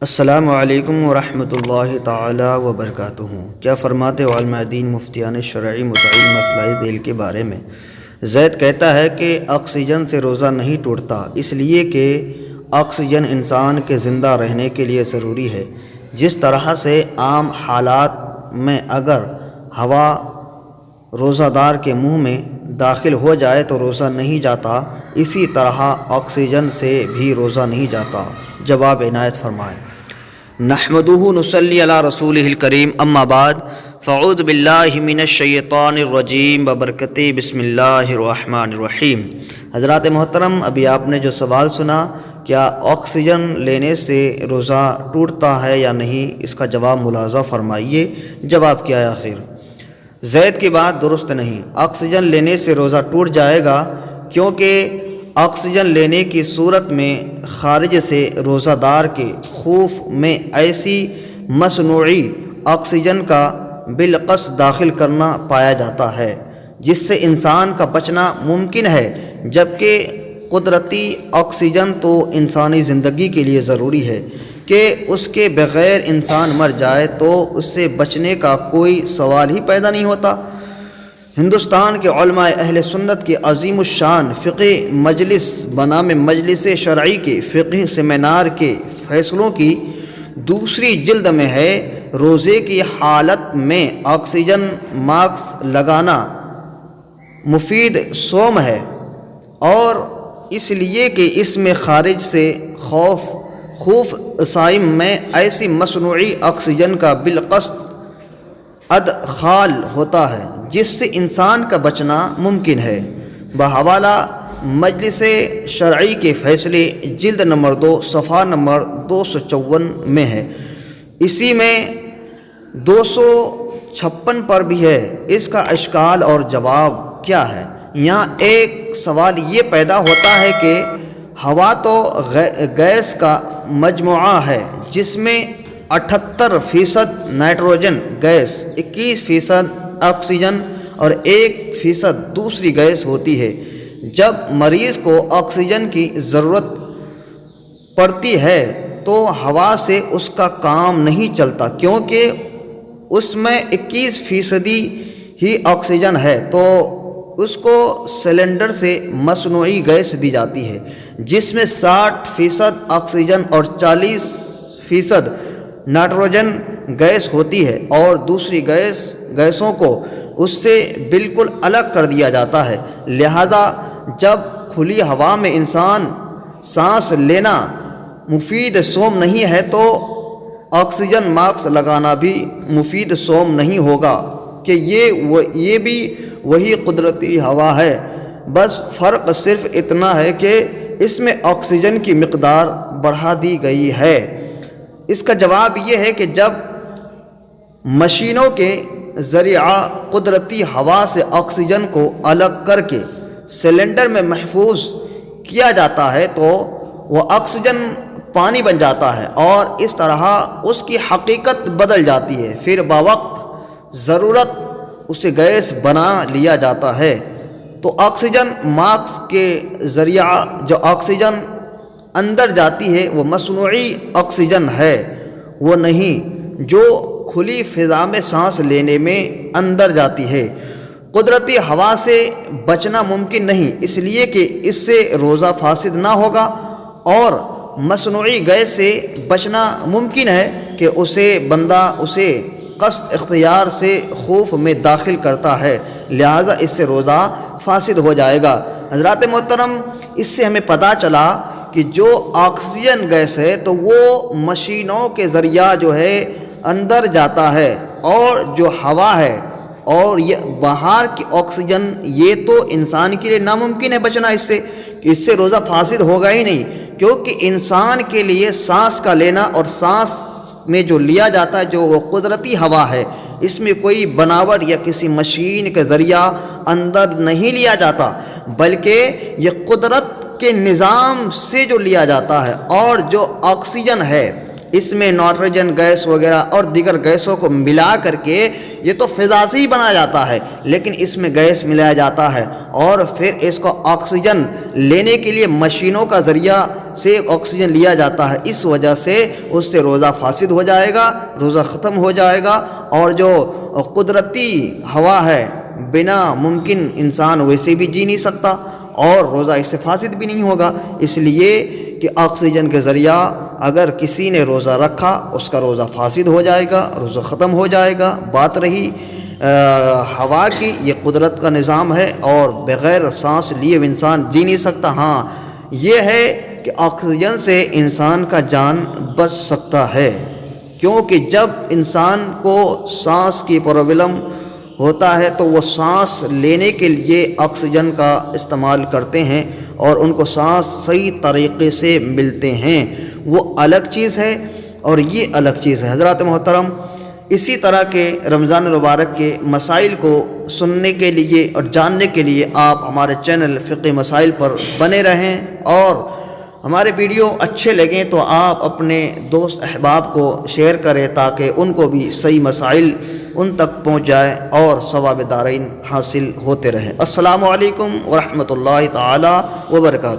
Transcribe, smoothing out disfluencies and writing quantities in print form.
السلام علیکم ورحمۃ اللہ تعالی وبرکاتہ۔ کیا فرماتے علماء دین مفتیان شرعی متعین مسئلہ دل کے بارے میں؟ زید کہتا ہے کہ آکسیجن سے روزہ نہیں ٹوٹتا، اس لیے کہ آکسیجن انسان کے زندہ رہنے کے لیے ضروری ہے۔ جس طرح سے عام حالات میں اگر ہوا روزہ دار کے منہ میں داخل ہو جائے تو روزہ نہیں جاتا، اسی طرح آکسیجن سے بھی روزہ نہیں جاتا۔ جواب عنایت فرمائیں۔ نحمدہ نصلی علی رسولہ الکریم، اما بعد فاعوذ باللہ من الشیطان الرجیم وبرکاتہ، بسم اللہ الرحمن الرحیم۔ حضرات محترم، ابھی آپ نے جو سوال سنا، کیا آکسیجن لینے سے روزہ ٹوٹتا ہے یا نہیں، اس کا جواب ملاحظہ فرمائیے۔ جواب کیا ہے آخر؟ زید کی بات درست نہیں، آکسیجن لینے سے روزہ ٹوٹ جائے گا، کیونکہ آکسیجن لینے کی صورت میں خارج سے روزہ دار کے خوف میں ایسی مصنوعی آکسیجن کا بالقصد داخل کرنا پایا جاتا ہے جس سے انسان کا بچنا ممکن ہے، جبکہ قدرتی آکسیجن تو انسانی زندگی کے لیے ضروری ہے کہ اس کے بغیر انسان مر جائے تو اس سے بچنے کا کوئی سوال ہی پیدا نہیں ہوتا۔ ہندوستان کے علماء اہل سنت کے عظیم الشان فقہ مجلس بنام مجلس شرعی کے فقہ سیمینار کے فیصلوں کی دوسری جلد میں ہے، روزے کی حالت میں آکسیجن ماسک لگانا مفید صوم ہے، اور اس لیے کہ اس میں خارج سے خوف صائم میں ایسی مصنوعی آکسیجن کا بالقصد ادخال ہوتا ہے جس سے انسان کا بچنا ممکن ہے۔ بحوالہ مجلس شرعی کے فیصلے جلد نمبر 2 صفحہ نمبر 254 میں ہے، اسی میں 256 پر بھی ہے۔ اس کا اشکال اور جواب کیا ہے؟ یہاں ایک سوال یہ پیدا ہوتا ہے کہ ہوا تو گیس کا مجموعہ ہے جس میں 78% نائٹروجن گیس، 21% آکسیجن اور 1% دوسری گیس ہوتی ہے۔ جب مریض کو آکسیجن کی ضرورت پڑتی ہے تو ہوا سے اس کا کام نہیں چلتا، کیونکہ اس میں 21% ہی آکسیجن ہے، تو اس کو سلنڈر سے مصنوعی گیس دی جاتی ہے جس میں 60% آکسیجن اور 40% نائٹروجن گیس ہوتی ہے، اور دوسری گیسوں کو اس سے بالکل الگ کر دیا جاتا ہے۔ لہذا جب کھلی ہوا میں انسان سانس لینا مفید صوم نہیں ہے تو آکسیجن ماسک لگانا بھی مفید صوم نہیں ہوگا، کہ یہ بھی وہی قدرتی ہوا ہے، بس فرق صرف اتنا ہے کہ اس میں آکسیجن کی مقدار بڑھا دی گئی ہے۔ اس کا جواب یہ ہے کہ جب مشینوں کے ذریعہ قدرتی ہوا سے آکسیجن کو الگ کر کے سلنڈر میں محفوظ کیا جاتا ہے تو وہ آکسیجن پانی بن جاتا ہے، اور اس طرح اس کی حقیقت بدل جاتی ہے، پھر بوقت ضرورت اسے گیس بنا لیا جاتا ہے۔ تو آکسیجن ماسک کے ذریعہ جو آکسیجن اندر جاتی ہے وہ مصنوعی آکسیجن ہے، وہ نہیں جو کھلی فضا میں سانس لینے میں اندر جاتی ہے۔ قدرتی ہوا سے بچنا ممکن نہیں، اس لیے کہ اس سے روزہ فاسد نہ ہوگا، اور مصنوعی گیس سے بچنا ممکن ہے کہ بندہ اسے قصد اختیار سے خوف میں داخل کرتا ہے، لہذا اس سے روزہ فاسد ہو جائے گا۔ حضرات محترم، اس سے ہمیں پتہ چلا کہ جو آکسیجن گیس ہے تو وہ مشینوں کے ذریعہ جو ہے اندر جاتا ہے، اور جو ہوا ہے اور یہ باہر کی آکسیجن، یہ تو انسان کے لیے ناممکن ہے بچنا اس سے، کہ اس سے روزہ فاسد ہوگا ہی نہیں، کیونکہ انسان کے لیے سانس کا لینا اور سانس میں جو لیا جاتا ہے جو وہ قدرتی ہوا ہے، اس میں کوئی بناوٹ یا کسی مشین کے ذریعہ اندر نہیں لیا جاتا، بلکہ یہ قدرت کے نظام سے جو لیا جاتا ہے۔ اور جو آکسیجن ہے اس میں نائٹروجن گیس وغیرہ اور دیگر گیسوں کو ملا کر کے یہ تو فضا سے ہی بنا جاتا ہے، لیکن اس میں گیس ملایا جاتا ہے اور پھر اس کو آکسیجن لینے کے لیے مشینوں کا ذریعہ سے آکسیجن لیا جاتا ہے، اس وجہ سے اس سے روزہ فاسد ہو جائے گا، روزہ ختم ہو جائے گا، اور جو قدرتی ہوا ہے بنا ممکن انسان ویسے بھی جی نہیں سکتا اور روزہ اس سے فاسد بھی نہیں ہوگا۔ اس لیے کہ آکسیجن کے ذریعہ اگر کسی نے روزہ رکھا اس کا روزہ فاسد ہو جائے گا، روزہ ختم ہو جائے گا۔ بات رہی ہوا کی، یہ قدرت کا نظام ہے اور بغیر سانس لیے انسان جی نہیں سکتا۔ ہاں یہ ہے کہ آکسیجن سے انسان کا جان بچ سکتا ہے، کیونکہ جب انسان کو سانس کی پرابلم ہوتا ہے تو وہ سانس لینے کے لیے آکسیجن کا استعمال کرتے ہیں اور ان کو سانس صحیح طریقے سے ملتے ہیں، وہ الگ چیز ہے اور یہ الگ چیز ہے۔ حضرات محترم، اسی طرح کے رمضان المبارک کے مسائل کو سننے کے لیے اور جاننے کے لیے آپ ہمارے چینل فقہ مسائل پر بنے رہیں، اور ہمارے ویڈیو اچھے لگیں تو آپ اپنے دوست احباب کو شیئر کریں تاکہ ان کو بھی صحیح مسائل ان تک پہنچ جائے اور ثواب دارین حاصل ہوتے رہے۔ السلام علیکم ورحمۃ اللہ تعالی وبرکاتہ۔